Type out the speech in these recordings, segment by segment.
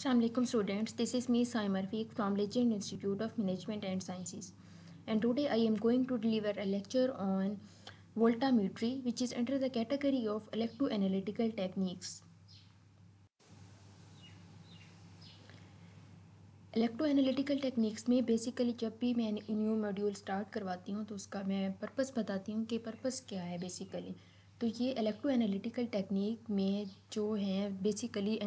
Assalamualaikum students, this is me Saima Rafiq from Legend Institute of Management and Sciences, and today I am going to deliver a lecture on voltammetry, which is under the category of electroanalytical techniques. Electroanalytical techniques में basically जब भी मैं new module start करवाती हूँ तो उसका मैं purpose बताती हूँ कि पर्पस क्या है बेसिकली। तो ये इलेक्ट्रोएनालिटिकल टेक्निक में जो हैं बेसिकली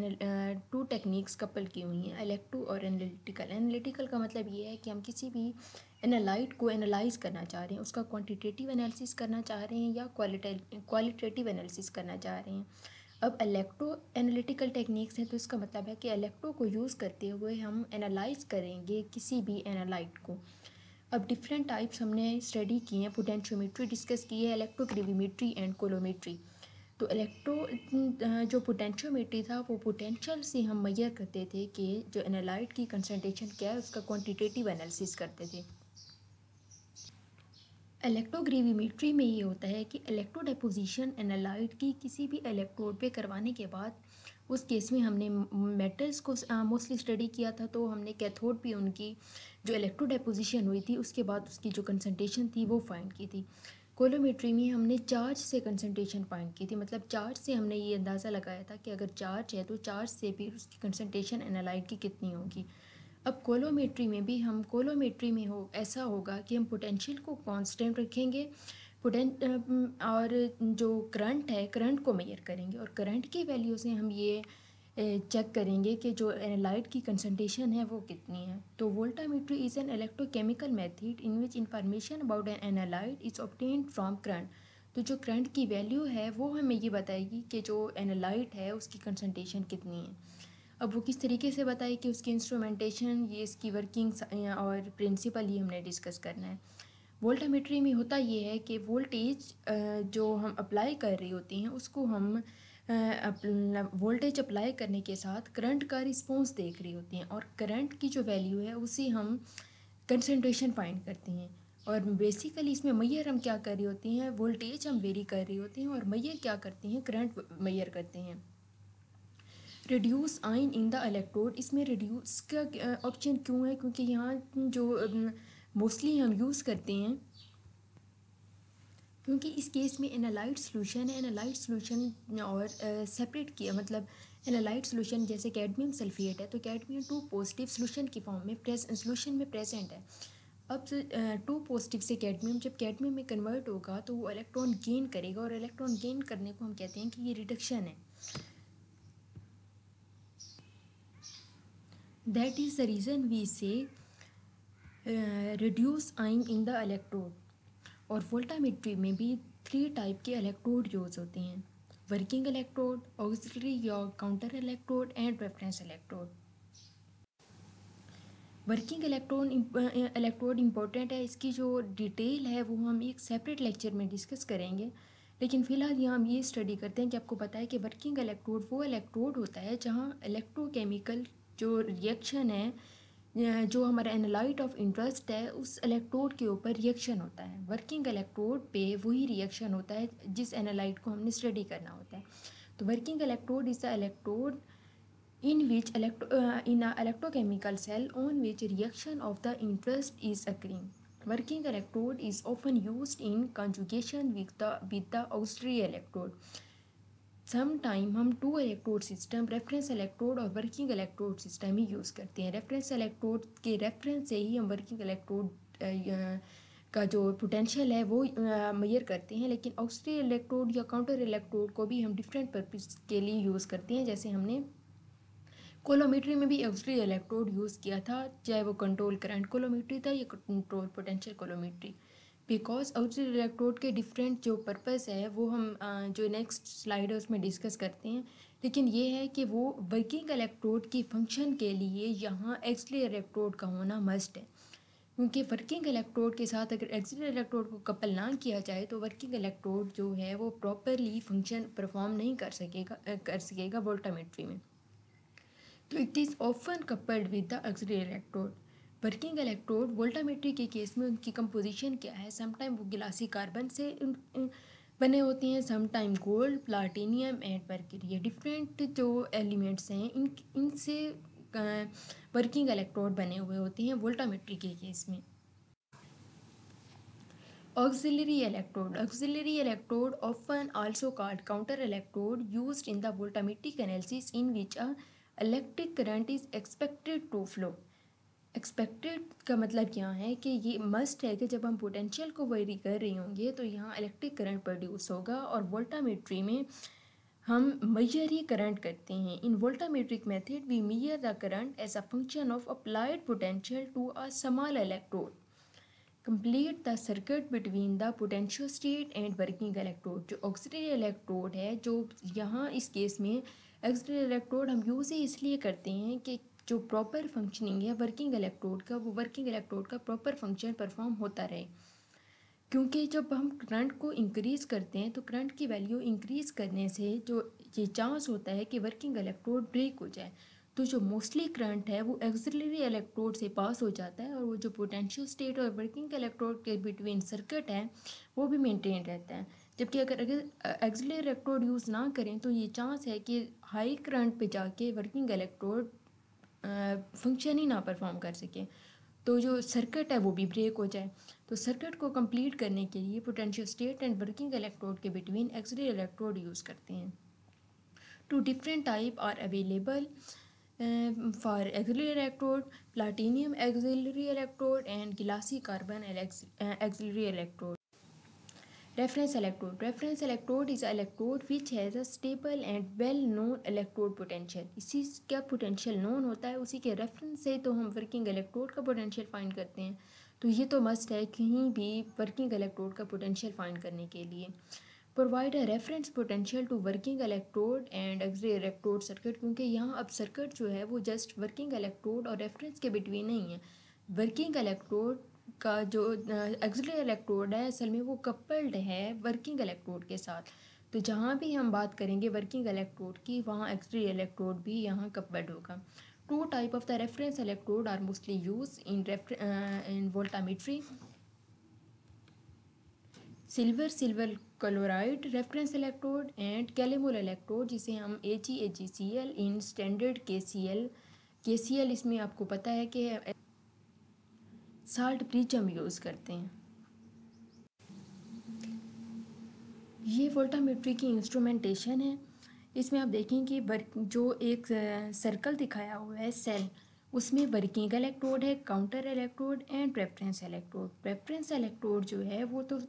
टू टेक्निक्स कपल की हुई हैं, इलेक्ट्रो और एनालिटिकल। एनालिटिकल का मतलब ये है कि हम किसी भी एनालाइट को एनालाइज करना चाह रहे हैं, उसका क्वांटिटेटिव एनालिसिस करना चाह रहे हैं या क्वालिटेटिव एनालिसिस करना चाह रहे हैं। अब इलेक्ट्रो एनालिटिकल टेक्निक्स हैं तो इसका मतलब है कि इलेक्ट्रो को यूज़ करते हुए हम एनालाइज करेंगे किसी भी एनालाइट को। अब डिफरेंट टाइप्स हमने स्टडी किए हैं, पोटेंशियोमेट्री डिस्कस की है, इलेक्ट्रोग्रेविमेट्री एंड कोलोमेट्री। तो इलेक्ट्रो जो पोटेंशियोमेट्री था वो पोटेंशियल से हम मेजर करते थे कि जो एनालाइट की कंसंट्रेशन क्या है उसका क्वांटिटेटिव एनालिसिस करते थे। इलेक्ट्रोग्रेविमेट्री में ये होता है कि इलेक्ट्रो डिपोजिशन एनालाइट की किसी भी इलेक्ट्रोड पे करवाने के बाद उस केस में हमने मेटल्स को मोस्टली स्टडी किया था, तो हमने कैथोड पे उनकी जो इलेक्ट्रो डिपोजिशन हुई थी उसके बाद उसकी जो कंसंट्रेशन थी वो फाइंड की थी। कोलोमेट्री में हमने चार्ज से कंसंट्रेशन फाइंड की थी, मतलब चार्ज से हमने ये अंदाज़ा लगाया था कि अगर चार्ज है तो चार्ज से फिर उसकी कंसंट्रेशन एनालाइट की कितनी होगी। अब कोलोमेट्री में भी हम कोलोमेट्री में ऐसा होगा कि हम पोटेंशियल को कांस्टेंट रखेंगे, और जो करंट है करंट को मेजर करेंगे और करंट की वैल्यू से हम ये चेक करेंगे कि जो एनालाइट की कंसंट्रेशन है वो कितनी है। तो voltammetry is an electrochemical method in which information about an analyte is obtained from current. तो जो करंट की वैल्यू है वो हमें ये बताएगी कि जो एनालाइट है उसकी कंसंट्रेशन कितनी है। अब वो किस तरीके से बताए कि उसकी इंस्ट्रूमेंटेशन, ये इसकी वर्किंग और प्रिंसिपल ये हमने डिस्कस करना है। वोल्टामेट्री में होता ये है कि वोल्टेज जो हम अप्लाई कर रही होती हैं उसको हम वोल्टेज अप्लाई करने के साथ करंट का रिस्पॉन्स देख रही होती हैं, और करंट की जो वैल्यू है उसे हम कंसंट्रेशन फाइंड करते हैं। और बेसिकली इसमें मैयर हम क्या कर रही होती हैं, वोल्टेज हम वेरी कर रही होती हैं, और मैयर क्या करते हैं, करंट मैयर करते हैं। रिड्यूस आइन इन द इलेक्ट्रोड, इसमें रिड्यूस का ऑप्शन क्यों है, क्योंकि यहाँ जो मोस्टली हम यूज़ करते हैं, क्योंकि इस केस में एनालाइट सोल्यूशन है, एनालाइट सोल्यूशन और सेपरेट किया, मतलब एनालाइट सोल्यूशन जैसे कैडमियम सल्फेट है तो कैडमियम 2 पॉजिटिव सोल्यूशन की फॉर्म में सोल्यूशन में प्रेजेंट है। अब 2 पॉजिटिव से कैडमियम जब कैडमियम में कन्वर्ट होगा तो वो इलेक्ट्रॉन गेन करेगा, और इलेक्ट्रॉन गेन करने को हम कहते हैं कि ये रिडक्शन है। That is the reason we say reduce ion in the electrode। और वोल्टामेट्री में भी 3 टाइप के इलेक्ट्रोड यूज़ होते हैं, वर्किंग इलेक्ट्रोड, ऑक्सिलरी या counter electrode and reference electrode. Working electrode important है, इसकी जो डिटेल है वो हम एक सेपरेट लेक्चर में डिस्कस करेंगे, लेकिन फ़िलहाल यहाँ हम ये स्टडी करते हैं कि आपको पता है कि वर्किंग इलेक्ट्रोड वो इलेक्ट्रोड होता है जहाँ इलेक्ट्रोकेमिकल जो रिएक्शन है, जो हमारा एनालाइट ऑफ इंटरेस्ट है उस इलेक्ट्रोड के ऊपर रिएक्शन होता है। वर्किंग इलेक्ट्रोड पे वही रिएक्शन होता है जिस एनालाइट को हमने स्टडी करना होता है। तो working electrode is the electrode in which in a electrochemical cell on which reaction of the interest is occurring. Working electrode is often used in conjugation with the auxiliary electrode. Sometime हम 2 electrode system, reference electrode और working electrode system ही use करते हैं। Reference electrode के reference से ही हम working electrode का जो potential है वो मेजर करते हैं, लेकिन ऑक्सिलरी इलेक्ट्रोड या काउंटर इलेक्ट्रोड को भी हम डिफरेंट पर्पस के लिए यूज़ करते हैं। जैसे हमने कोलोमेट्री में भी ऑक्सिलरी इलेक्ट्रोड यूज़ किया था, चाहे वो कंट्रोल करंट कोलोमेट्री था या control potential coulometry, because auxiliary electrode के डिफरेंट जो पर्पस है वो हम जो नेक्स्ट स्लाइड है उसमें डिस्कस करते हैं। लेकिन ये है कि वो वर्किंग इलेक्ट्रोड की फंक्शन के लिए यहाँ ऑक्सिलरी इलेक्ट्रोड का होना मस्ट है, क्योंकि वर्किंग इलेक्ट्रोड के साथ अगर ऑक्सिलरी इलेक्ट्रोड को कपल ना किया जाए तो वर्किंग इलेक्ट्रोड जो है वो प्रॉपरली फंक्शन परफॉर्म नहीं कर सकेगा वोल्टामेट्री में। तो it is often coupled with the auxiliary electrode. Working electrode voltammetry के केस में उनकी कंपोजिशन क्या है, समटाइम वो गिलासी कार्बन से बने होते हैं, sometime gold, platinum and mercury, ये डिफरेंट जो एलिमेंट्स हैं इनसे वर्किंग इलेक्ट्रोड बने हुए होते हैं वोल्टामीटर के केस में। Auxiliary electrode. Auxiliary electrode, often also called counter electrode, used in the voltammetric analysis in which a electric current is expected to flow. Expected का मतलब क्या है कि ये मस्ट है कि जब हम पोटेंशियल को वेरी कर रहे होंगे तो यहाँ इलेक्ट्रिक करंट प्रोड्यूस होगा, और वोल्टामेट्री में हम मेजर ही करंट करते हैं। In voltammetric method we measure the current as a function of applied potential to a small electrode. Complete the circuit between the potential state and working electrode. जो auxiliary electrode है, जो यहाँ इस case में auxiliary electrode हम use ही इसलिए करते हैं कि जो प्रॉपर फंक्शनिंग है वर्किंग इलेक्ट्रोड का, वो वर्किंग इलेक्ट्रोड का प्रॉपर फंक्शन परफॉर्म होता रहे। क्योंकि जब हम करंट को इंक्रीज़ करते हैं तो करंट की वैल्यू इंक्रीज़ करने से जो ये चांस होता है कि वर्किंग इलेक्ट्रोड ब्रेक हो जाए, तो जो मोस्टली करंट है वो एक्सिलरी इलेक्ट्रोड से पास हो जाता है, और वो जो पोटेंशियल स्टेट और वर्किंग इलेक्ट्रोड के बिटवीन सर्किट है वो भी मेंटेन रहता है। जबकि अगर एक्सिलरी इलेक्ट्रोड यूज़ ना करें तो ये चांस है कि हाई करंट पे जाके वर्किंग इलेक्ट्रोड फंक्शन ही ना परफॉर्म कर सके, तो जो सर्किट है वो भी ब्रेक हो जाए। तो सर्किट को कंप्लीट करने के लिए potential state and working electrode के बिटवीन एक्सिलरी इलेक्ट्रोड यूज़ करते हैं। Two different type are available for auxiliary electrode: platinum auxiliary electrode and glassy carbon auxiliary electrode. Reference electrode. Reference electrode is an electrode which has a stable and well known electrode potential. इसी का potential known होता है, उसी के reference से तो हम working electrode का पोटेंशियल फाइंड करते हैं। तो ये तो मस्ट है कहीं भी वर्किंग इलेक्ट्रोड का पोटेंशियल फाइंड करने के लिए। Provide a reference potential to working electrode and auxiliary electrode circuit, क्योंकि यहाँ अब सर्किट जो है वो जस्ट वर्किंग इलेक्ट्रोड और रेफरेंस के बिटवीन नहीं है। वर्किंग इलेक्ट्रोड का जो एक्सिलरी इलेक्ट्रोड है असल में वो कपल्ड है वर्किंग इलेक्ट्रोड के साथ। तो जहाँ भी हम बात करेंगे वर्किंग इलेक्ट्रोड की, वहाँ एक्सिलरी इलेक्ट्रोड भी यहाँ कपल्ड होगा। Two type of the reference electrode are mostly use in voltammetry: silver chloride reference electrode and calomel electrode, जिसे हम AgCl इन स्टैंडर्ड KCl इसमें आपको पता है कि साल्ट ब्रिज हम यूज़ करते हैं। ये वोल्टामेट्री की इंस्ट्रूमेंटेशन है। इसमें आप देखेंगे जो एक सर्कल दिखाया हुआ है सेल, उसमें वर्किंग इलेक्ट्रोड है, counter electrode and reference electrode. Reference electrode जो है वो तो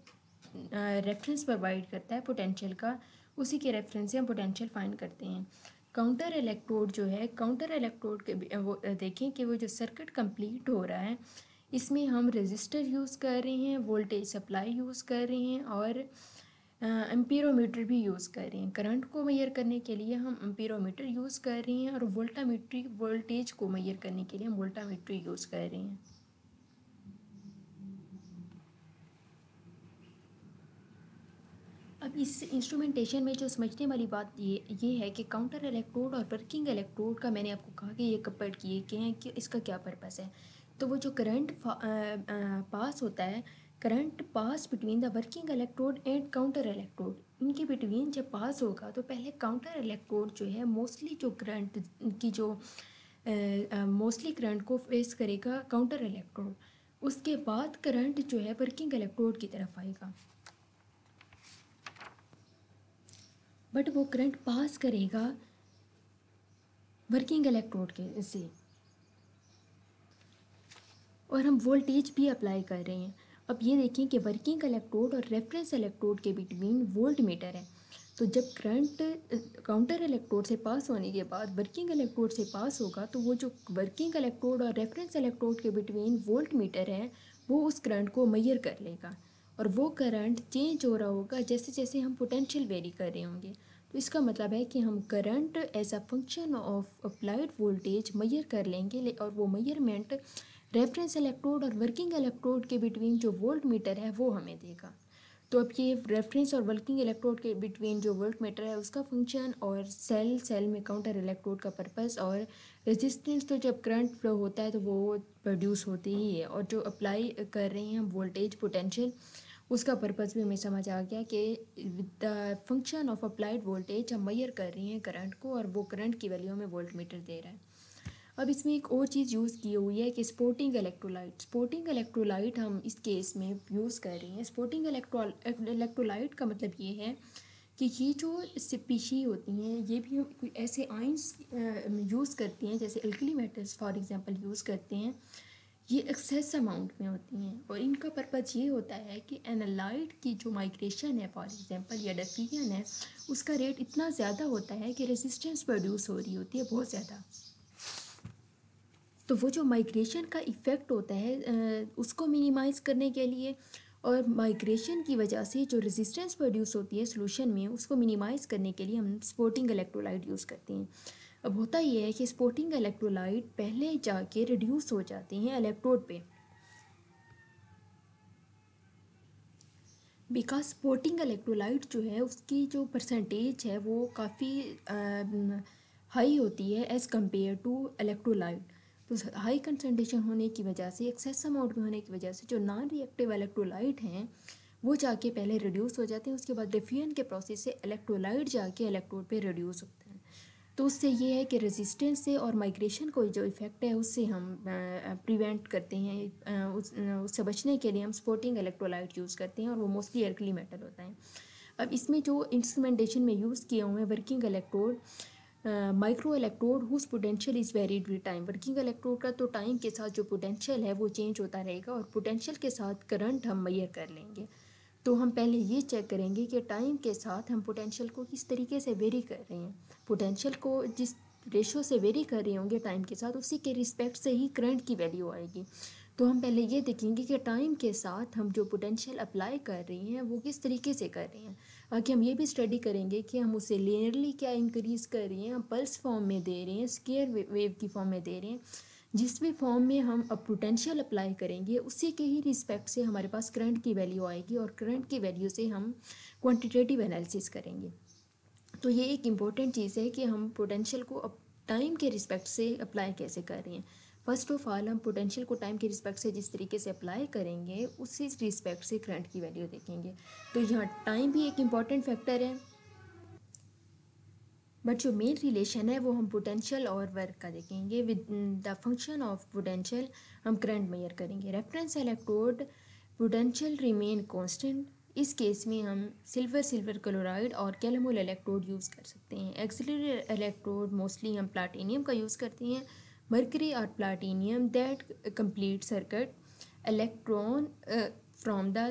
रेफरेंस प्रोवाइड करता है पोटेंशियल का, उसी के रेफरेंस से हम पोटेंशियल फाइंड करते हैं। काउंटर इलेक्ट्रोड जो है, काउंटर इलेक्ट्रोड के वो देखें कि वो जो सर्किट कंप्लीट हो रहा है इसमें हम रेजिस्टर यूज़ कर रहे हैं, वोल्टेज सप्लाई यूज़ कर रहे हैं, और एम्पीरोमीटर भी यूज़ कर रहे हैं। करंट को मेजर करने के लिए हम एम्पीरोमीटर यूज़ कर रहे हैं, और वोल्टामेट्री वोल्टेज को मेजर करने के लिए हम वोल्टामेट्री यूज़ कर रहे हैं। अब इस इंस्ट्रूमेंटेशन में जो समझने वाली बात ये है कि काउंटर इलेक्ट्रोड और वर्किंग इलेक्ट्रोड का मैंने आपको कहा कि ये कपल्ड किए गए हैं कि इसका क्या पर्पस है। तो वो जो करंट पास होता है, current pass between the working electrode and counter electrode, इनके बिटवीन जब पास होगा तो पहले काउंटर इलेक्ट्रोड जो है मोस्टली जो करंट की जो मोस्टली करंट को फेस करेगा काउंटर इलेक्ट्रोड, उसके बाद करंट जो है वर्किंग इलेक्ट्रोड की तरफ आएगा, बट वो करंट पास करेगा वर्किंग इलेक्ट्रोड के से, और हम वोल्टेज भी अप्लाई कर रहे हैं। अब ये देखें कि वर्किंग इलेक्ट्रोड और रेफरेंस इलेक्ट्रोड के बिटवीन वोल्ट मीटर है। तो जब करंट काउंटर इलेक्ट्रोड से पास होने के बाद वर्किंग इलेक्ट्रोड से पास होगा, तो वो जो वर्किंग इलेक्ट्रोड और रेफरेंस इलेक्ट्रोड के बिटवीन वोल्ट मीटर है वो उस करंट को मेजर कर लेगा, और वो करंट चेंज हो रहा होगा जैसे जैसे हम पोटेंशियल वेरी कर रहे होंगे। तो इसका मतलब है कि हम current as a function of applied voltage measure कर लेंगे, और वो मेजरमेंट रेफरेंस इलेक्ट्रोड और वर्किंग इलेक्ट्रोड के बिटवीन जो वोल्ट मीटर है वो हमें देगा। तो अब ये रेफरेंस और वर्किंग इलेक्ट्रोड के बिटवीन जो वोल्ट मीटर है उसका फंक्शन, और सेल में काउंटर इलेक्ट्रोड का पर्पस, और रेजिस्टेंस तो जब करंट फ्लो होता है तो वो प्रोड्यूस होती ही है, और जो अप्लाई कर रहे हैं हम वोल्टेज पोटेंशियल, उसका पर्पस भी हमें समझ आ गया कि the function of applied voltage हम मेजर कर रही हैं करंट को, और वो करंट की वैल्यू में वोल्ट मीटर दे रहा है। अब इसमें एक और चीज़ यूज़ की हुई है कि स्पोर्टिंग इलेक्ट्रोलाइट। स्पोर्टिंग इलेक्ट्रोलाइट हम इस केस में यूज़ कर रहे हैं। स्पोर्टिंग इलेक्ट्रोलाइट का मतलब ये है कि ये जो स्पीशी होती हैं ये भी हम कोई ऐसे आयंस यूज़ करती हैं, जैसे alkali metals for example use करते हैं। ये एक्सेस अमाउंट में होती हैं और इनका पर्पज़ ये होता है कि एनालाइट की जो माइग्रेशन है फॉर एग्जांपल या डिफ्यूजन है, उसका रेट इतना ज़्यादा होता है कि रेजिस्टेंस प्रोड्यूस हो रही होती है बहुत ज़्यादा। तो वो जो माइग्रेशन का इफ़ेक्ट होता है उसको मिनिमाइज़ करने के लिए और माइग्रेशन की वजह से जो रेजिस्टेंस प्रोड्यूस होती है सोल्यूशन में, उसको मिनिमाइज़ करने के लिए हम स्पोर्टिंग इलेक्ट्रोलाइट यूज़ करते हैं। अब होता ये है कि स्पोर्टिंग इलेक्ट्रोलाइट पहले जाके रिड्यूस हो जाते हैं इलेक्ट्रोड पे, बिकॉज स्पोर्टिंग इलेक्ट्रोलाइट जो है उसकी जो परसेंटेज है वो काफ़ी हाई होती है एज़ कम्पेयर टू इलेक्ट्रोलाइट। तो हाई कंसनट्रेशन होने की वजह से, एक्सेस अमाउंट में होने की वजह से जो नॉन रिएक्टिव इलेक्ट्रोलाइट हैं वो जाके पहले रिड्यूस हो जाते हैं, उसके बाद डिफ्यूजन के प्रोसेस से इलेक्ट्रोलाइट जाके इलेक्ट्रोड पे रिड्यूस होते हैं। तो उससे ये है कि रेजिस्टेंस से और माइग्रेशन को जो इफ़ेक्ट है उससे हम प्रिवेंट करते हैं। उससे बचने के लिए हम स्पोर्टिंग इलेक्ट्रोलाइट यूज़ करते हैं और वो मोस्टली अल्कली मेटल होता है। अब इसमें जो इंस्ट्रूमेंटेशन में यूज़ किए हुए हैं working electrode, micro electrode whose potential is varied with time. Working electrode का तो टाइम के साथ जो पोटेंशियल है वो चेंज होता रहेगा और पोटेंशियल के साथ करंट हम मेजर कर लेंगे। तो हम पहले ये चेक करेंगे कि टाइम के साथ हम पोटेंशियल को किस तरीके से वेरी कर रहे हैं। पोटेंशियल को जिस रेशो से वेरी कर रहे होंगे टाइम के साथ, उसी के रिस्पेक्ट से ही करंट की वैल्यू आएगी। तो हम पहले ये देखेंगे कि टाइम के साथ हम जो पोटेंशियल अप्लाई कर रहे हैं वो किस तरीके से कर रहे हैं। आगे हम ये भी स्टडी करेंगे कि हम उसे लिनियरली क्या इंक्रीज़ कर रहे हैं, हम पल्स फॉर्म में दे रहे हैं, स्क्वायर वेव की फॉर्म में दे रहे हैं। जिस भी फॉर्म में हम अब पोटेंशियल अप्लाई करेंगे उसी के ही रिस्पेक्ट से हमारे पास करंट की वैल्यू आएगी और करंट की वैल्यू से हम क्वांटिटेटिव एनालिसिस करेंगे। तो ये एक इम्पॉर्टेंट चीज़ है कि हम पोटेंशियल को अब टाइम के रिस्पेक्ट से अप्लाई कैसे कर रहे हैं। फर्स्ट ऑफ ऑल हम पोटेंशियल को टाइम के रिस्पेक्ट से जिस तरीके से अप्लाई करेंगे उसी रिस्पेक्ट से करंट की वैल्यू देखेंगे। तो यहाँ टाइम भी एक इम्पॉर्टेंट फैक्टर है, बट जो मेन रिलेशन है वो हम पोटेंशियल और वर्क का देखेंगे। With the function of potential हम करंट मेजर करेंगे। Reference electrode potential remain constant, इस केस में हम सिल्वर क्लोराइड और कैलमोल इलेक्ट्रोड यूज़ कर सकते हैं। एक्सिलरी इलेक्ट्रोड मोस्टली हम प्लाटिनियम का यूज़ करते हैं। मर्करी और platinum that complete circuit electron from the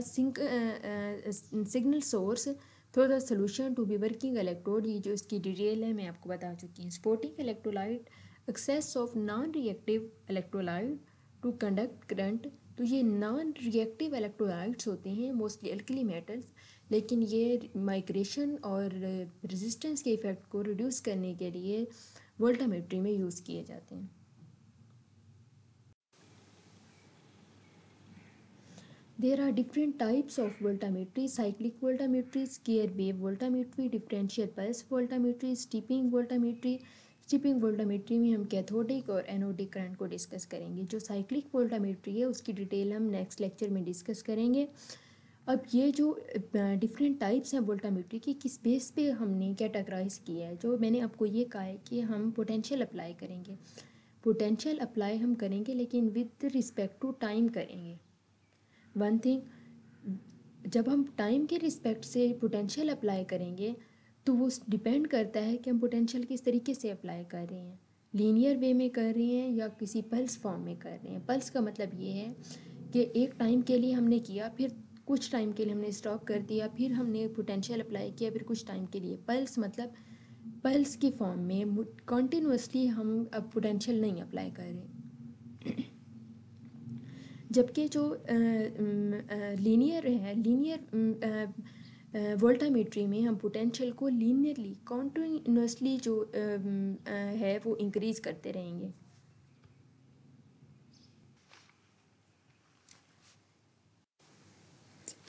signal source through the solution to be working electrode. ये जो इसकी डिटेल है मैं आपको बता चुकी हूँ। Supporting electrolyte excess of non reactive electrolyte to conduct current. तो ये नॉन रिएक्टिव इलेक्ट्रोलाइट्स होते हैं मोस्टली अल्कली मेटल्स, लेकिन ये माइग्रेशन और रेजिस्टेंस के इफेक्ट को रिड्यूस करने के लिए वोल्टामेट्री में यूज़ किए जाते हैं। There are different types of voltammetry: cyclic voltammetry, square wave voltammetry, differential pulse voltammetry, steeping voltammetry। Steeping voltammetry में हम कैथोडिक और एनोडिक करंट को डिस्कस करेंगे। जो साइक्लिक वोल्टामेट्री है उसकी डिटेल हम नेक्स्ट लेक्चर में डिस्कस करेंगे। अब ये जो डिफरेंट टाइप्स हैं वोल्टामेट्री की, किस बेस पे हमने कैटेगराइज किया है, जो मैंने आपको ये कहा है कि हम पोटेंशियल अप्लाई करेंगे। पोटेंशियल अप्लाई हम करेंगे लेकिन विद रिस्पेक्ट टू टाइम करेंगे। वन थिंग, जब हम टाइम के रिस्पेक्ट से पोटेंशियल अप्लाई करेंगे तो वो डिपेंड करता है कि हम पोटेंशियल किस तरीके से अप्लाई कर रहे हैं, लीनियर वे में कर रहे हैं या किसी पल्स फॉर्म में कर रहे हैं। पल्स का मतलब ये है कि एक टाइम के लिए हमने किया, फिर कुछ टाइम के लिए हमने स्टॉप कर दिया, फिर हमने पोटेंशियल अप्लाई किया, फिर कुछ टाइम के लिए। पल्स मतलब पल्स की फॉर्म में कॉन्टीन्यूसली हम अब पोटेंशियल नहीं अप्लाई कर रहे। जबकि जो लीनियर है, लीनियर वोल्टामेट्री में हम पोटेंशियल को लीनियरली कॉन्टिन्यूसली जो है वो इंक्रीज़ करते रहेंगे।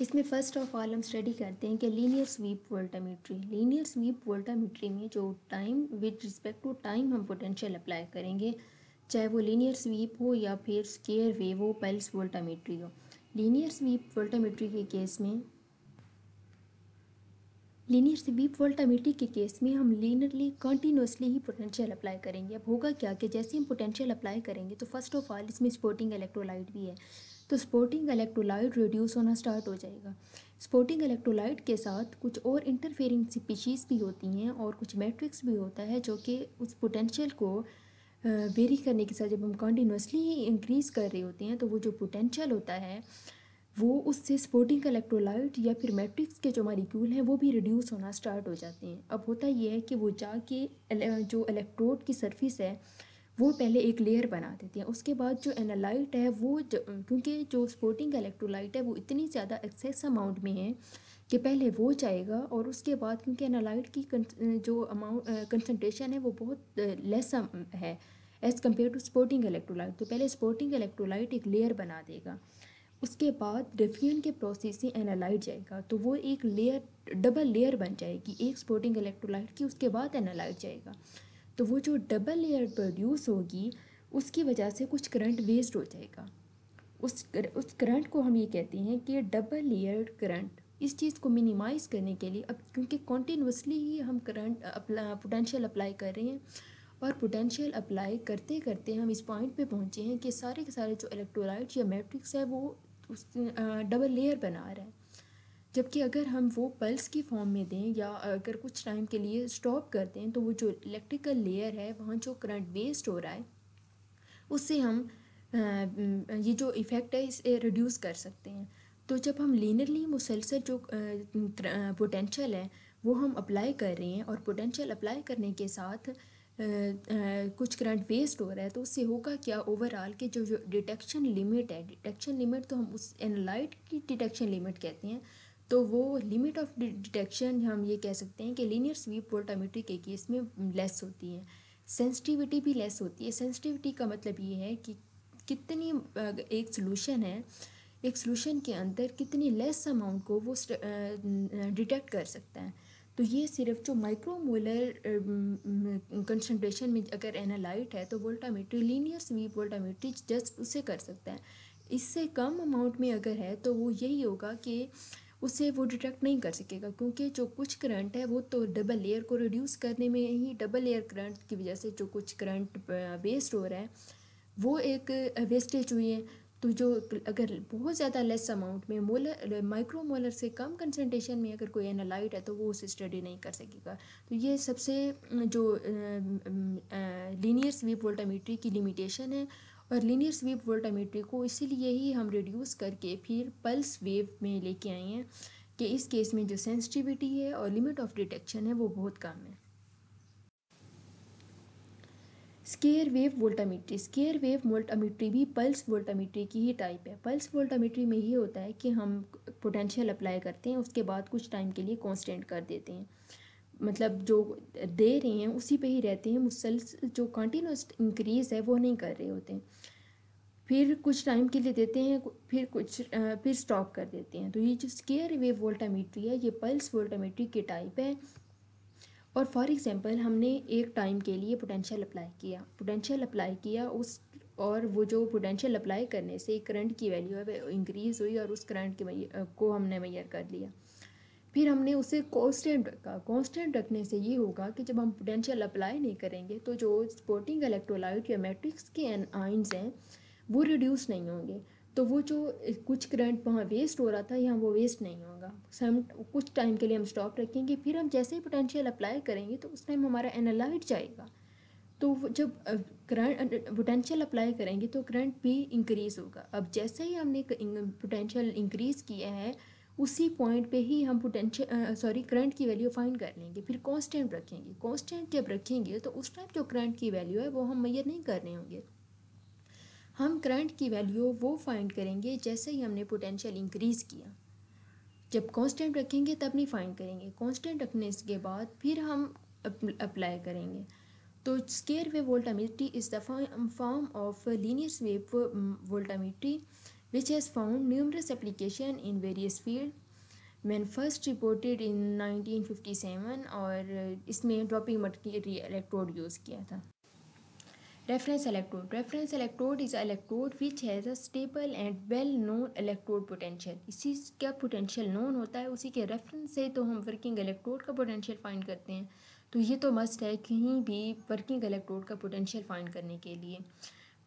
इसमें फर्स्ट ऑफ ऑल हम स्टडी करते हैं कि linear sweep voltammetry. Linear sweep voltammetry में जो time with respect to time हम पोटेंशियल अप्लाई करेंगे, चाहे वो लीनियर स्वीप हो या फिर स्क्वायर वेव हो, पल्स वोल्टामेट्री हो। लीनियर स्वीप वोल्टामेट्री के केस में लीनियर स्वीप वोल्टामीटर के केस में हम लीनियरली कंटिन्यूसली ही पोटेंशियल अप्लाई करेंगे। अब होगा क्या कि जैसे हम पोटेंशियल अप्लाई करेंगे तो फर्स्ट ऑफ ऑल इसमें स्पोर्टिंग इलेक्ट्रोलाइट भी है, तो स्पोर्टिंग इलेक्ट्रोलाइट रिड्यूस होना स्टार्ट हो जाएगा। स्पोर्टिंग इलेक्ट्रोलाइट के साथ कुछ और इंटरफेयरिंग स्पीशीज़ भी होती हैं और कुछ मैट्रिक्स भी होता है जो कि उस पोटेंशियल को वेरी करने के साथ जब हम कंटिन्यूसली इंक्रीज़ कर रहे होते हैं तो वो जो पोटेंशियल होता है वो उससे स्पोर्टिंग इलेक्ट्रोलाइट या फिर मैट्रिक्स के जो मॉलिक्यूल हैं वो भी रिड्यूस होना स्टार्ट हो जाते हैं। अब होता ये है कि वो जाके जो इलेक्ट्रोड की सरफेस है वो पहले एक लेयर बना देते हैं, उसके बाद जो एनालाइट है वो क्योंकि जो स्पोर्टिंग इलेक्ट्रोलाइट है वो इतनी ज़्यादा एक्सेस अमाउंट में है कि पहले वो जाएगा और उसके बाद क्योंकि एनालाइट की जो अमाउंट कंसनट्रेशन है वो बहुत लेस है as compare to supporting electrolyte, तो पहले स्पोर्टिंग इलेक्ट्रोलाइट एक लेयर बना देगा। उसके बाद डिफ्यूजन के प्रोसेस से एनालाइट जाएगा तो वो एक लेयर डबल लेयर बन जाएगी एक स्पोर्टिंग इलेक्ट्रोलाइट की, उसके बाद एनालाइट जाएगा। तो वो जो डबल लेयर प्रोड्यूस होगी उसकी वजह से कुछ करंट वेस्ट हो जाएगा। उस करंट को हम ये कहते हैं कि डबल लेयर करंट। इस चीज़ को मिनिमाइज़ करने के लिए अब क्योंकि कॉन्टीन्यूसली ही हम करंट पोटेंशियल अप्लाई कर रहे हैं और पोटेंशियल अप्लाई करते करते हम इस पॉइंट पे पहुँचे हैं कि सारे के सारे जो इलेक्ट्रोलाइट्स या मैट्रिक्स है वो उस डबल लेयर बना रहा है। जबकि अगर हम वो पल्स की फॉर्म में दें या अगर कुछ टाइम के लिए स्टॉप कर दें तो वो जो इलेक्ट्रिकल लेयर है वहाँ जो करंट वेस्ट हो रहा है उससे हम ये जो इफ़ेक्ट है इसे रिड्यूस कर सकते हैं। तो जब हम लीनियरली मुसलसल जो पोटेंशियल है वो हम अप्लाई कर रहे हैं और पोटेंशियल अप्लाई करने के साथ कुछ करंट वेस्ट हो रहा है तो उससे होगा क्या ओवरऑल के जो डिटेक्शन लिमिट है, डिटेक्शन लिमिट तो हम उस एनालाइट की डिटेक्शन लिमिट कहते हैं, तो वो लिमिट ऑफ डिटेक्शन हम ये कह सकते हैं कि लीनियर स्वीप वोल्टामीटर के केस में लेस होती है। सेंसिटिविटी भी लेस होती है। सेंसिटिविटी का मतलब ये है कि कितनी एक सोल्यूशन है, एक सोल्यूशन के अंदर कितनी लेस अमाउंट को वो डिटेक्ट कर सकता है। तो ये सिर्फ जो माइक्रोमोलर कंसनट्रेशन में अगर एनालाइट है तो voltammeter linear sweep voltammeter just उसे कर सकता है। इससे कम अमाउंट में अगर है तो वो यही होगा कि उसे वो डिटेक्ट नहीं कर सकेगा क्योंकि जो कुछ करंट है वो तो डबल लेयर को रिड्यूस करने में ही, डबल लेयर करंट की वजह से जो कुछ करंट वेस्ट हो रहा है वो एक वेस्टेज हुई है। तो जो अगर बहुत ज़्यादा लेस अमाउंट में मोलर माइक्रोमोलर से कम कंसनट्रेशन में अगर कोई एनालाइट है तो वो उसे स्टडी नहीं कर सकेगा। तो ये सबसे जो लीनियर स्वीप वोल्टामीटर की लिमिटेशन है और लीनियर स्वीप वोल्टामीटर को इसीलिए ही हम रिड्यूस करके फिर पल्स वेव में लेके आए हैं कि इस केस में जो सेंसिटिविटी है और लिमिट ऑफ डिटेक्शन है वो बहुत कम है। Square wave voltameter, square wave voltameter भी पल्स वोल्टामीटर की ही टाइप है। पल्स वोल्टामीटर में ये होता है कि हम पोटेंशियल अप्लाई करते हैं उसके बाद कुछ टाइम के लिए कांस्टेंट कर देते हैं, मतलब जो दे रहे हैं उसी पे ही रहते हैं, मुसलसल जो कंटिन्यूस इंक्रीज़ है वो नहीं कर रहे होते हैं। फिर कुछ टाइम के लिए देते हैं फिर स्टॉप कर देते हैं। तो ये जो स्केयर वेव वोल्टामीटर है ये पल्स वोल्टामीटर की टाइप है। और फॉर एग्ज़ाम्पल हमने एक टाइम के लिए पोटेंशियल अप्लाई किया उस और वो जो पोटेंशियल अप्लाई करने से करंट की वैल्यू है वो इंक्रीज़ हुई और उस करंट को हमने मेजर कर लिया। फिर हमने उसे कांस्टेंट रखा। कांस्टेंट रखने से ये होगा कि जब हम पोटेंशियल अप्लाई नहीं करेंगे तो जो स्पोर्टिंग इलेक्ट्रोलाइट या मैट्रिक्स के आयंस हैं वो रिड्यूस नहीं होंगे, तो वो जो कुछ करंट वहाँ वेस्ट हो रहा था यहाँ वो वेस्ट नहीं होगा। हम कुछ टाइम के लिए हम स्टॉप रखेंगे, फिर हम जैसे ही पोटेंशियल अप्लाई करेंगे तो उस टाइम हमारा एनालाइट जाएगा। तो जब करंट पोटेंशियल अप्लाई करेंगे तो करंट भी इंक्रीज़ होगा। अब जैसे ही हमने पोटेंशियल इंक्रीज़ किया है उसी पॉइंट पे ही हम करंट की वैल्यू फाइंड कर लेंगे, फिर कांस्टेंट रखेंगे। कांस्टेंट जब रखेंगे तो उस टाइम जो करंट की वैल्यू है वो हम मेजर नहीं कर रहे होंगे, हम करंट की वैल्यू वो फाइंड करेंगे जैसे ही हमने पोटेंशियल इंक्रीज़ किया। जब कांस्टेंट रखेंगे तब नहीं फाइंड करेंगे, कांस्टेंट रखने के बाद फिर हम अप्लाई करेंगे। तो square wave voltammeter is the form of linear sweep voltammeter which has found numerous application in various field when first reported in 1957 और इसमें ड्रॉपिंग मटेरियल इलेक्ट्रोड यूज़ किया था। Reference electrode. Reference electrode is an electrode which has a stable and well known electrode potential. इसी का potential known होता है, उसी के reference से तो हम working electrode का potential find करते हैं. तो ये तो must है कहीं भी working electrode का potential find करने के लिए.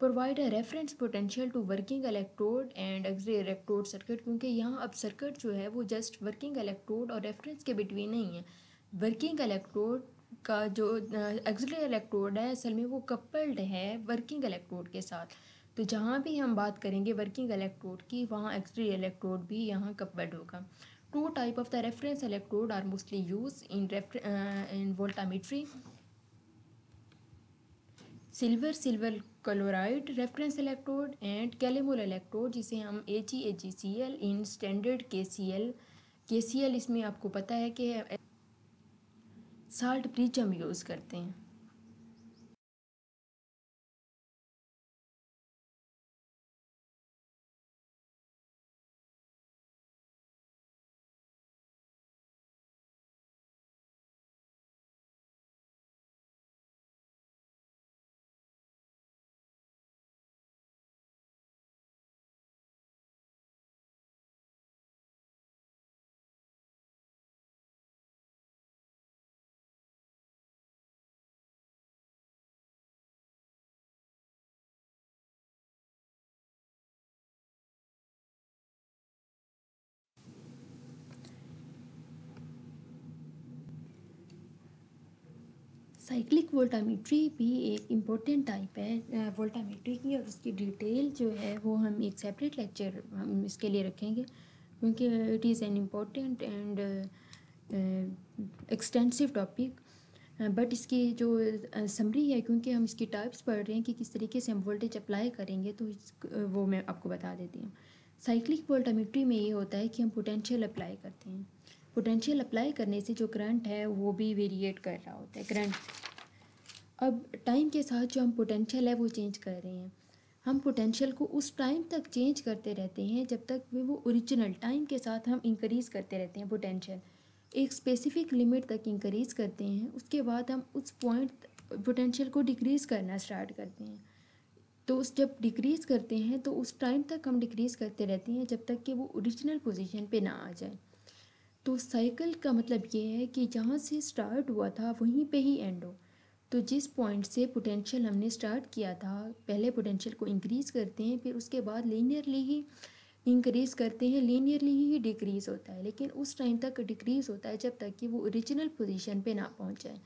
Provide a reference potential to working electrode and auxiliary electrode circuit, क्योंकि यहाँ अब circuit जो है वो just working electrode और reference के between नहीं है. Working electrode का जो ऑक्सिलरी इलेक्ट्रोड है असल में वो कपल्ड है वर्किंग इलेक्ट्रोड के साथ. तो जहाँ भी हम बात करेंगे वर्किंग इलेक्ट्रोड की वहाँ ऑक्सिलरी इलेक्ट्रोड भी यहाँ कपल्ड होगा. Two type of the reference electrode are mostly use in voltammetry. Silver chloride reference electrode and calomel electrode, जिसे हम AgCl इन स्टैंडर्ड KCl इसमें आपको पता है कि साल्ट ब्रिज हम यूज़ करते हैं. साइक्लिक वोल्टामीट्री भी एक इम्पोर्टेंट टाइप है वोल्टामीट्री की, और उसकी डिटेल जो है वो हम एक सेपरेट लेक्चर हम इसके लिए रखेंगे, क्योंकि it is an important and extensive topic. But इसकी जो समरी है, क्योंकि हम इसकी टाइप्स पढ़ रहे हैं कि किस तरीके से हम वोल्टेज अप्लाई करेंगे, तो वो मैं आपको बता देती हूँ. साइक्लिक वोल्टामीट्री में ये होता है कि हम पोटेंशियल अप्लाई करते हैं. पोटेंशियल अप्लाई करने से जो करंट है वो भी वेरिएट कर रहा होता है करंट. अब टाइम के साथ जो हम पोटेंशियल है वो चेंज कर रहे हैं. हम पोटेंशियल को उस टाइम तक चेंज करते रहते हैं जब तक वो ओरिजिनल टाइम के साथ हम इंक्रीज़ करते रहते हैं. पोटेंशियल एक स्पेसिफिक लिमिट तक इंक्रीज़ करते हैं, उसके बाद हम उस पॉइंट पोटेंशियल को डिक्रीज़ करना स्टार्ट करते हैं. तो उस जब डिक्रीज़ करते हैं तो उस टाइम तक हम डिक्रीज़ करते रहते हैं जब तक कि वो ओरिजिनल पोजीशन पे ना आ जाए. तो साइकिल का मतलब ये है कि जहाँ से स्टार्ट हुआ था वहीं पे ही एंड हो. तो जिस पॉइंट से पोटेंशियल हमने स्टार्ट किया था, पहले पोटेंशियल को इंक्रीज़ करते हैं, फिर उसके बाद लीनियरली ही इंक्रीज़ करते हैं, लीनियरली ही डिक्रीज़ होता है, लेकिन उस टाइम तक डिक्रीज़ होता है जब तक कि वो ओरिजिनल पोजीशन पे ना पहुँच जाए.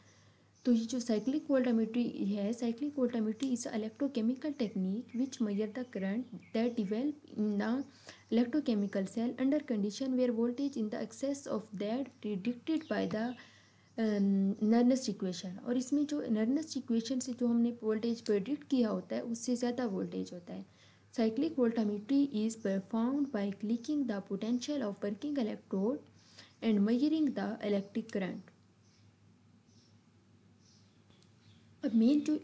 तो ये जो साइक्लिक वोल्टामीट्री है, cyclic voltammetry is electrochemical technique which measure the current that develop in the electrochemical cell under condition where voltage in the excess of that predicted by the Nernst equation. और इसमें जो Nernst equation से जो हमने voltage predict किया होता है उससे ज़्यादा वोल्टेज होता है. Cyclic voltammetry is performed by clicking the potential of working electrode and measuring the electric current. अब मेन जो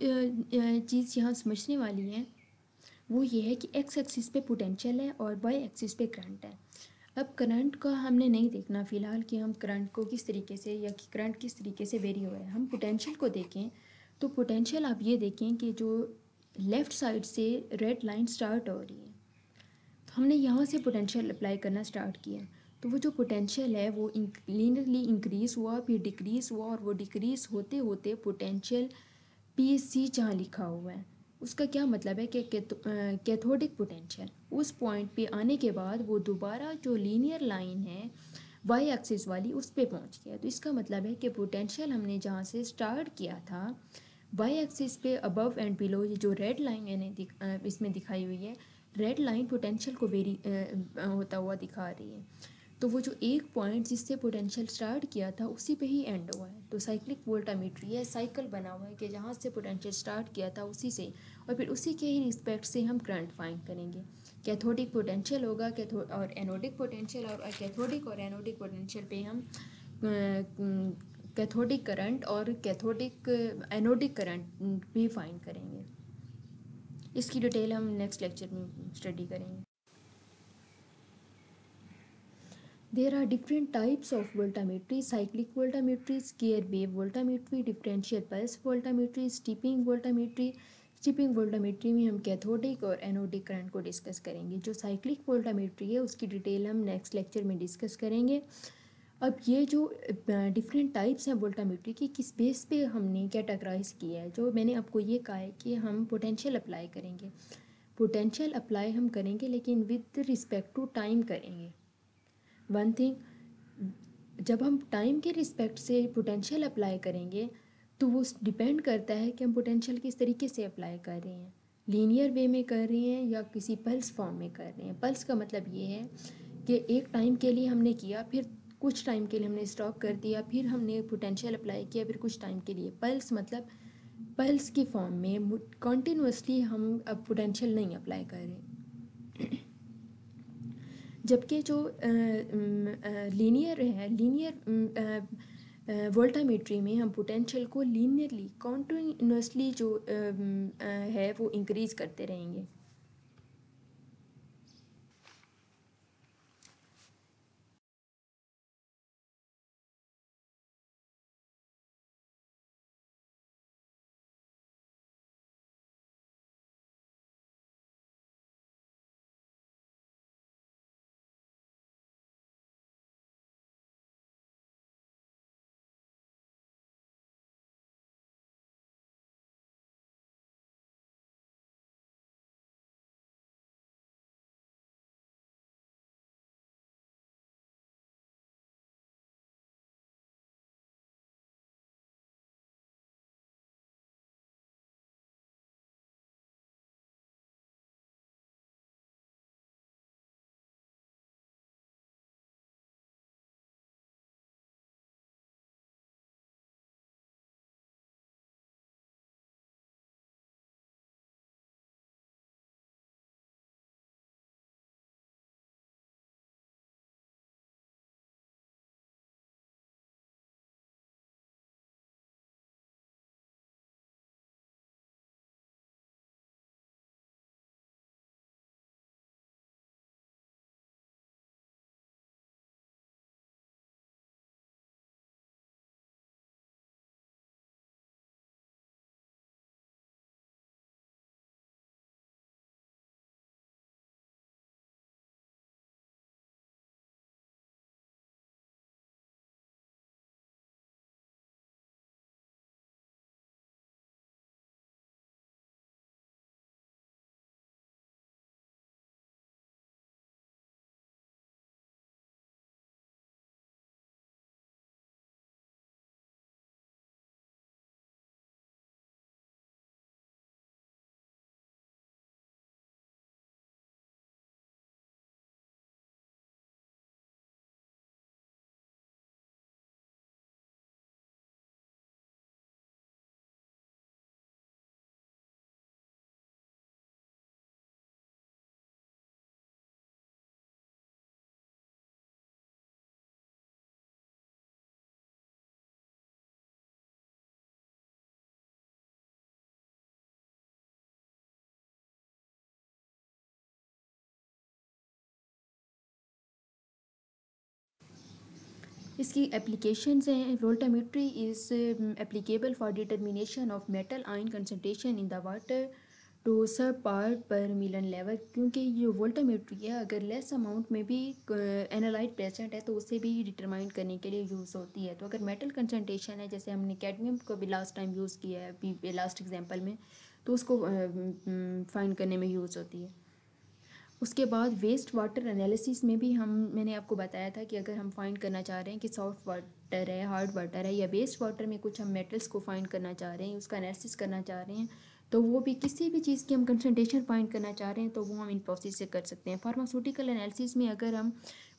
चीज़ यहाँ समझने वाली है वो ये है कि एक्स एक्सिस पे पोटेंशियल है और वाई एक्सिस पे करंट है. अब करंट का हमने नहीं देखना फ़िलहाल कि हम करंट को किस तरीके से या कि करंट किस तरीके से वेरी हो रहा है. हम पोटेंशियल को देखें तो पोटेंशियल आप ये देखें कि जो लेफ़्ट साइड से रेड लाइन स्टार्ट हो रही है, तो हमने यहाँ से पोटेंशियल अप्लाई करना स्टार्ट किया. तो वो जो पोटेंशियल है वो लीनियरली इंक्रीज़ हुआ, फिर डिक्रीज़ हुआ, और वो डिक्रीज़ होते होते पोटेंशियल PSC जहाँ लिखा हुआ है उसका क्या मतलब है कि कैथोडिक पोटेंशियल उस पॉइंट पे आने के बाद वो दोबारा जो लीनियर लाइन है वाई एक्सिस वाली उस पे पहुंच गया. तो इसका मतलब है कि पोटेंशियल हमने जहाँ से स्टार्ट किया था वाई एक्सिस पे अबव एंड बिलो, ये जो रेड लाइन मैंने इसमें दिखाई हुई है, रेड लाइन पोटेंशियल को वेरी होता हुआ दिखा रही है. तो वो जो एक पॉइंट जिससे पोटेंशियल स्टार्ट किया था उसी पे ही एंड हुआ है. तो साइक्लिक वोल्टामीट्री है, साइकिल बना हुआ है कि जहाँ से पोटेंशियल स्टार्ट किया था उसी से, और फिर उसी के ही रिस्पेक्ट से हम करंट फाइंड करेंगे. कैथोडिक पोटेंशियल होगा और एनोडिक पोटेंशियल, और कैथोडिक और एनोडिक पोटेंशियल पे हम कैथोडिक करंट और कैथोडिक एनोडिक करंट भी फाइंड करेंगे. इसकी डिटेल हम नेक्स्ट लेक्चर में स्टडी करेंगे. There are different types of voltammetry: cyclic voltammetry, square wave voltammetry, differential pulse voltammetry, steeping voltammetry, stripping voltammetry में हम कैथोडिक और एनोडिक करंट को डिस्कस करेंगे। जो साइक्लिक वोल्टामीट्री है उसकी डिटेल हम नेक्स्ट लेक्चर में डिस्कस करेंगे। अब ये जो डिफरेंट टाइप्स हैं वोल्टामीट्री की, किस बेस पे हमने कैटेगराइज किया है, जो मैंने आपको ये कहा है कि हम पोटेंशियल अप्लाई करेंगे। पोटेंशियल अप्लाई हम करेंगे लेकिन विद रिस्पेक्ट टू टाइम करेंगे। वन थिंग, जब हम टाइम के रिस्पेक्ट से पोटेंशियल अप्लाई करेंगे तो वो डिपेंड करता है कि हम पोटेंशियल किस तरीके से अप्लाई कर रहे हैं, लीनियर वे में कर रहे हैं या किसी पल्स फॉर्म में कर रहे हैं। पल्स का मतलब ये है कि एक टाइम के लिए हमने किया, फिर कुछ टाइम के लिए हमने स्टॉप कर दिया, फिर हमने पोटेंशियल अप्लाई किया, फिर कुछ टाइम के लिए। पल्स मतलब पल्स की फॉर्म में कॉन्टीन्यूसली हम अब पोटेंशियल नहीं अप्लाई कर रहे। जबकि जो लीनियर है, लीनियर वोल्टामीट्री में हम पोटेंशियल को लीनियरली कॉन्टिन्यूसली जो है वो इंक्रीज़ करते रहेंगे। इसकी एप्लीकेशंस हैं। Voltammetry is applicable for determination of metal ion concentration in the water to sub part per million level. क्योंकि ये वोल्टामीट्री है, अगर लेस अमाउंट में भी एनालाइट प्रेजेंट है तो उसे भी डिटरमाइन करने के लिए यूज़ होती है। तो अगर मेटल कंसनट्रेशन है, जैसे हमने कैडमियम को भी लास्ट टाइम यूज़ किया है अभी लास्ट एग्जांपल में, तो उसको फाइंड करने में यूज़ होती है। उसके बाद वेस्ट वाटर एनालिसिस में भी मैंने आपको बताया था कि अगर हम फाइंड करना चाह रहे हैं कि सॉफ्ट वाटर है, हार्ड वाटर है, या वेस्ट वाटर में कुछ हम मेटल्स को फाइंड करना चाह रहे हैं, उसका एनालिसिस करना चाह रहे हैं, तो वो भी किसी भी चीज़ की हम कंसनट्रेशन फाइंड करना चाह रहे हैं तो वो हम इन प्रोसेस से कर सकते हैं। फार्मास्यूटिकल एनालिसिस में अगर हम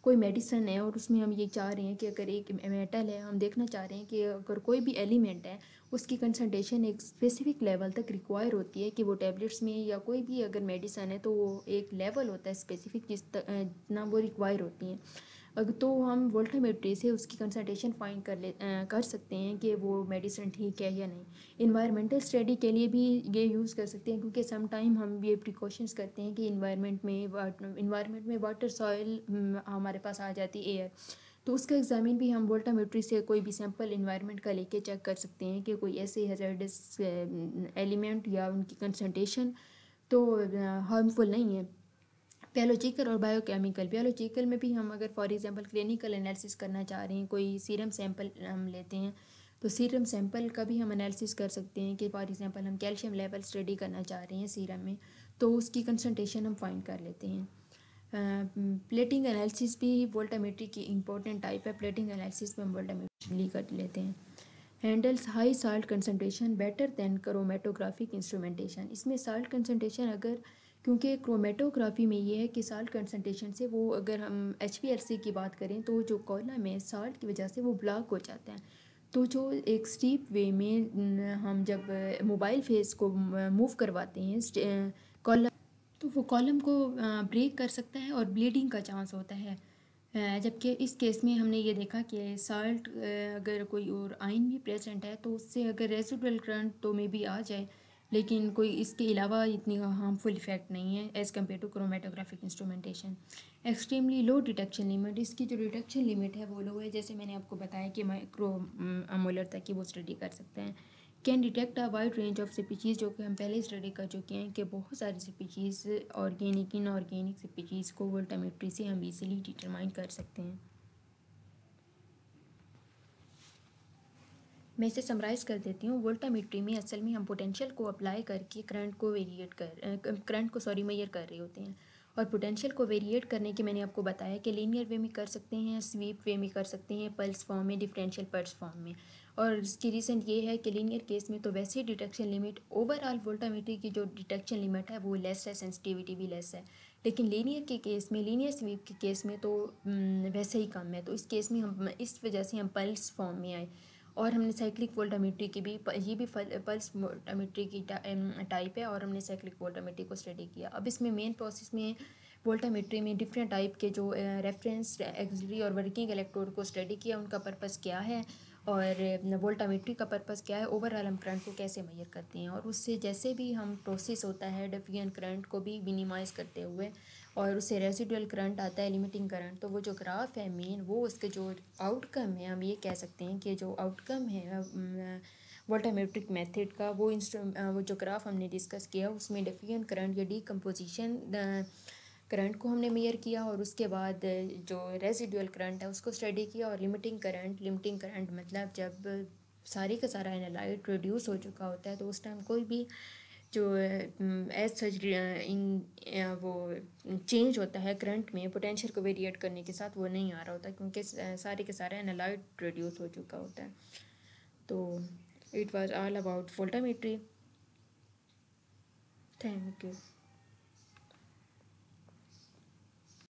कोई मेडिसिन है और उसमें हम ये चाह रहे हैं कि अगर एक मेटल है, हम देखना चाह रहे हैं कि अगर कोई भी एलिमेंट है उसकी कंसनट्रेशन एक स्पेसिफिक लेवल तक रिक्वायर होती है कि वो टैबलेट्स में या कोई भी अगर मेडिसिन है तो वो एक लेवल होता है स्पेसिफिक जितना वो रिक्वायर होती हैं। अगर तो हम वोल्टामीट्री से उसकी कंसनट्रेशन फाइंड कर सकते हैं कि वो मेडिसिन ठीक है या नहीं। इन्वायरमेंटल स्टडी के लिए भी ये यूज़ कर सकते हैं, क्योंकि सम टाइम हम ये प्रिकॉशंस करते हैं कि इन्वायरमेंट में वाटर, सॉइल हमारे पास आ जाती है, एयर, तो उसका एग्जामिन भी हम वोल्टामेट्री से कोई भी सैम्पल इन्वायरमेंट का लेके चेक कर सकते हैं कि कोई ऐसे हैज़ार्डस एलिमेंट या उनकी कंसंट्रेशन तो हार्मफुल नहीं है। बायोलॉजिकल और बायोकेमिकल, बायोलॉजिकल में भी हम अगर फॉर एग्जांपल क्लिनिकल एनालिसिस करना चाह रहे हैं, कोई सीरम सैंपल हम लेते हैं तो सीरम सैंपल का भी हम एनालिसिस कर सकते हैं कि फॉर एग्जांपल हम कैल्शियम लेवल स्टडी करना चाह रहे हैं सीरम में, तो उसकी कंसंट्रेशन हम फाइंड कर लेते हैं। प्लेटिंग एनालिसिस भी वोल्टामेट्री की इंपॉर्टेंट टाइप है। प्लेटिंग एनालिसिस में हम वोल्टामेट्री कर लेते हैं। Handles high salt concentration better than chromatographic instrumentation. इसमें साल्ट कंसंट्रेशन अगर, क्योंकि क्रोमेटोग्राफी में ये है कि साल्ट कंसंट्रेशन से वो, अगर हम HPLC की बात करें तो जो कॉलम है साल्ट की वजह से वो ब्लॉक हो जाता है। तो जो एक स्टीप वे में हम जब मोबाइल फेस को मूव करवाते हैं कॉलम, तो वो कॉलम को ब्रेक कर सकता है और ब्लीडिंग का चांस होता है। जबकि इस केस में हमने ये देखा कि साल्ट अगर कोई और आयन भी प्रेजेंट है तो उससे अगर रेसिडुअल करंट तो मे बी आ जाए, लेकिन कोई इसके अलावा इतनी हार्मफुल इफेक्ट नहीं है as compare to chromatographic instrumentation. Extremely low detection limit, इसकी जो डिटेक्शन लिमिट है वो लो है, जैसे मैंने आपको बताया कि माइक्रो अमोलर तक की वो स्टडी कर सकते हैं। Can detect a wide range of species, जो कि हम पहले स्टडी कर चुके हैं कि बहुत सारी स्पीशीज़ ऑर्गेनिक इनऑर्गेनिक स्पीशीज़ को वोल्टामेट्री से हम इजीली डिटरमाइन कर सकते हैं। मैं इसे समराइज़ कर देती हूँ। वोल्टामेट्री में असल में हम पोटेंशियल को अप्लाई करके करंट को मेजर कर रहे होते हैं। और पोटेंशियल को वेरिएट करने के मैंने आपको बताया कि लीनियर वे में कर सकते हैं, स्वीप वे में कर सकते हैं, पल्स फॉर्म में, डिफरेंशियल पल्स फॉर्म में। और इसकी रीज़न ये है कि लीनियर केस में तो वैसे ही डिटेक्शन लिमिट, ओवरऑल वोल्टामेट्री की जो डिटेक्शन लिमिट है वो लेस है, सेंसिटिविटी भी लेस है। लेकिन लीनियर के केस में, लीनियर स्वीप के केस में तो वैसे ही कम है। तो इस केस में हम, इस वजह से हम पल्स फॉर्म में आए। और हमने साइक्लिक वोल्टामेट्री की भी, ये भी पल्स वोल्टामेट्री की टाइप है, और हमने साइक्लिक वोल्टामेट्री को स्टडी किया। अब इसमें मेन प्रोसेस में वोल्टामेट्री में डिफरेंट टाइप के जो रेफरेंस, एक्सिलरी और वर्किंग इलेक्ट्रोड को स्टडी किया, उनका पर्पस क्या है और वोल्टामेट्री का पर्पस क्या है, ओवरऑल हम करंट को कैसे मेजर करते हैं। और उससे जैसे भी हम प्रोसेस होता है डिफरेंट करंट को भी मिनिमाइज़ करते हुए, और उससे रेसिडुअल करंट आता है, लिमिटिंग करंट। तो वो जो ग्राफ है मेन, वो उसके जो आउटकम है, हम ये कह सकते हैं कि जो आउटकम है वोल्टामेट्रिक मेथड का, वो जो ग्राफ हमने डिस्कस किया उसमें डिफरेंट करंट या डीकम्पोजिशन करंट को हमने मेजर किया, और उसके बाद जो रेसिडुअल करंट है उसको स्टडी किया। और लिमिटिंग करंट मतलब जब सारी का सारा एनालाइट रिड्यूस हो चुका होता है, तो उस टाइम कोई भी जो एज सच इन वो चेंज होता है करंट में पोटेंशियल को वेरिएट करने के साथ, वो नहीं आ रहा होता, क्योंकि सारे के सारे एनालाइट रिड्यूस हो चुका होता है। तो it was all about voltammetry. Thank you.